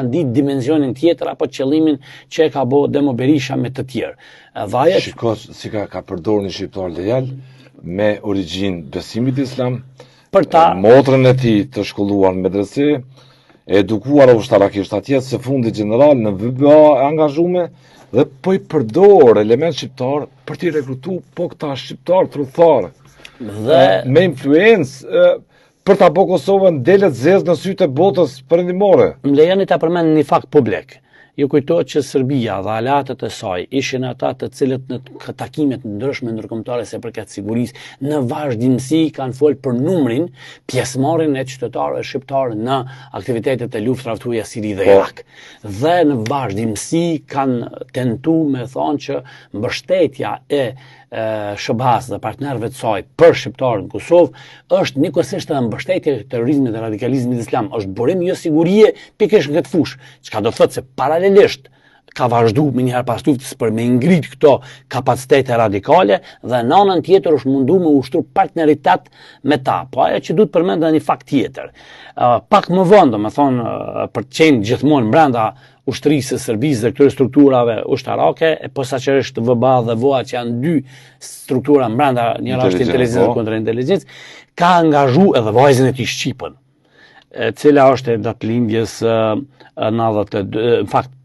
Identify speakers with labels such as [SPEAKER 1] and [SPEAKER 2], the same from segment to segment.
[SPEAKER 1] Ditë dimensionin tjetër apo qëllimin që e ka bo Demo Berisha me të tjerë.
[SPEAKER 2] Shiko si ka përdorur një shqiptar lejal me origjinë besimit islam, motrën e tij të shkolluar në medrese, e edukuar ushtarakisht atje, së fundi general në VBA e angazhume, dhe po i përdor element shqiptar për t'i rekrutu po këta shqiptar trodhtar me influencë për ta bërë Kosovën delet zezë në sytë e botës perëndimore.
[SPEAKER 1] Më lejoni ta përmend një fakt publik. Ju kujtohet që Serbia dhe aleatët e saj ishin ata të cilët në takimet ndryshme ndërkombëtare se përket sigurisë në vazhdimsi kanë folë për numrin pjesëmarrjen e qytetarëve shqiptarë në aktivitetet e luftës rraftuja Siri dhe Irak. Dhe në vazhdimsi kanë tentuar me thonë që mbështetja e SHBA-s dhe partnerëve të saj për shqiptarët në Kosovë është njëkohësisht edhe mbështetje e terrorizmit dhe radikalizmit islam, është burim jo sigurie pikërisht në këtë fushë, çka do thotë se paralelisht ka vazhduar më njëherë pas luftës për me ngrit këto kapacitete radikale dhe në anën tjetër është munduar me ushtru partneritet me ta. Po ajo që duhet përmend edhe një fakt tjetër. Pak më vonë, domethënë për të qenë gjithmonë brenda ushtrisë së Serbisë dhe këtyre strukturave ushtarake, e posaçërisht VBA dhe VOA që janë dy struktura brenda njëra është inteligjencë dhe kontrainteligencë, ka angazhuar edhe vajzën e tij Shqipën, e cila është e datëlindjes 92, në fakt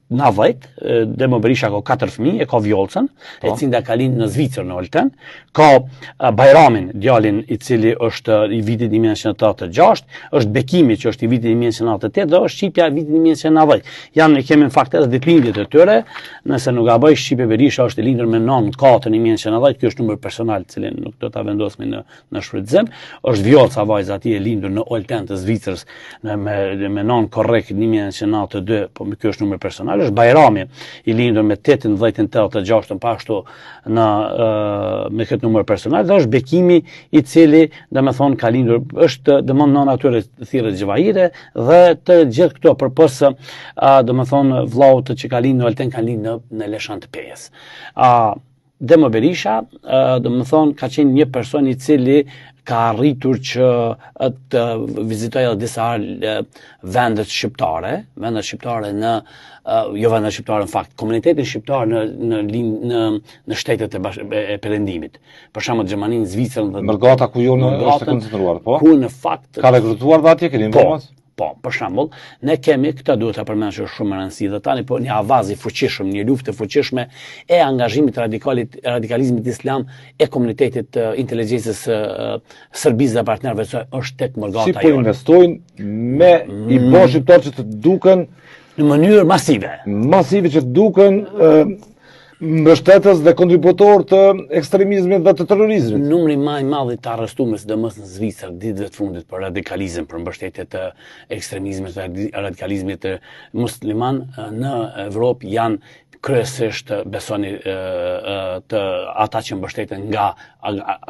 [SPEAKER 1] 90, Demo Berisha ka 4 fëmijë, e ka Vjollcën, e cila ka lindur në Zvicër në Olten, ka Bajramin, djalin i cili është i vitit 1986, është Bekimi që është i vitit 1998 dhe është Shqipja i vitit 1990. Janë kemi në fakt edhe ditëlindjet e tyre, nëse nuk gaboj Shqipe Berisha është i lindur me 9/4 1990, ky është numër personal i cili nuk do ta vendosmi në shfrytëzim, është Vjollca vajza e tij e lindur në Olten të Zvicrës me 9 korrekt 1992, po ky është numër personal. Është Bajrami i lindur me 18/86 pashtu me këtë numër personal, dhe është Bekimi i cili domethënë ka lindur është domon nën atyre thirrë Gjvahire dhe të gjithë këto përpos domethënë vllaut që ka lindur në Olten kanë lindur në Leshan të Pejës. Demo Berisha domethënë ka qenë një person i cili ka arritur që të vizitojë edhe disa vendet shqiptare në jo vendet shqiptare në fakt, komunitetin shqiptar në shtetet e perëndimit. Për shembull Gjermaninë, Zvicrën dhe
[SPEAKER 2] Mërgata ku është koncentruar, po?
[SPEAKER 1] Ku në fakt
[SPEAKER 2] ka rekrutuar dhe atje, keni informacion?
[SPEAKER 1] Po, për shembull, ne kemi këtë duhet ta përmend që është shumë e rëndësishme dhe tani po një avaz i fuqishëm, një luftë e fuqishme e angazhimit radikalizmit islam e komunitetit inteligjencës Serbisë dhe partnerëve të është tek Mërgata
[SPEAKER 2] jone. Si po investojnë me i bë shqiptar që të duken
[SPEAKER 1] në mënyrë masive.
[SPEAKER 2] Masive që të duken mbështetës dhe kontributor të ekstremizmit dhe të terrorizmit.
[SPEAKER 1] Numri më i madh i të arrestuar sidomos në Zvicër ditëve të fundit për radikalizëm, për mbështetje të ekstremizmit dhe radikalizmit musliman në Evropë janë kryesisht besoni të ata që mbështeten nga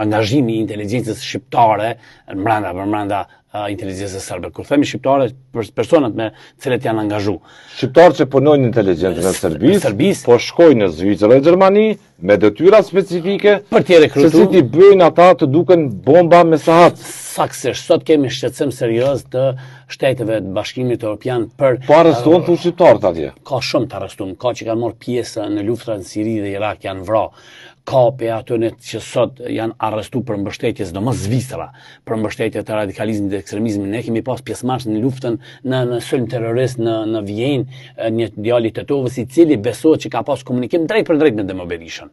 [SPEAKER 1] angazhimi i inteligjencës shqiptare brenda inteligjencës serbe. Kur themi shqiptare, personat me cilët janë angazhu.
[SPEAKER 2] Shqiptarë që punojnë në inteligjencën e Serbisë, po shkojnë në Zvicër dhe Gjermani me detyra specifike
[SPEAKER 1] për t'i rekrutuar,
[SPEAKER 2] se si t'i bëjnë ata të duken bomba me sahat.
[SPEAKER 1] Saktësisht, sot kemi shqetësim serioz të shteteve të Bashkimit Evropian për
[SPEAKER 2] po arrestuan të shqiptarët atje.
[SPEAKER 1] Ka shumë të arrestuar, ka që kanë marrë pjesë në luftrat në Siri dhe Irak, janë vrarë. Ka pe ato që sot janë arrestuar për mbështetje, sidomos Zvicra, për mbështetje të radikalizmit dhe ekstremizmit. Ne kemi pas pjesëmarrës në luftën në sulm terrorist në Vjenë, një djalë i Tetovës i cili besohet që ka pas komunikim drejt për drejt me Demo Berishën.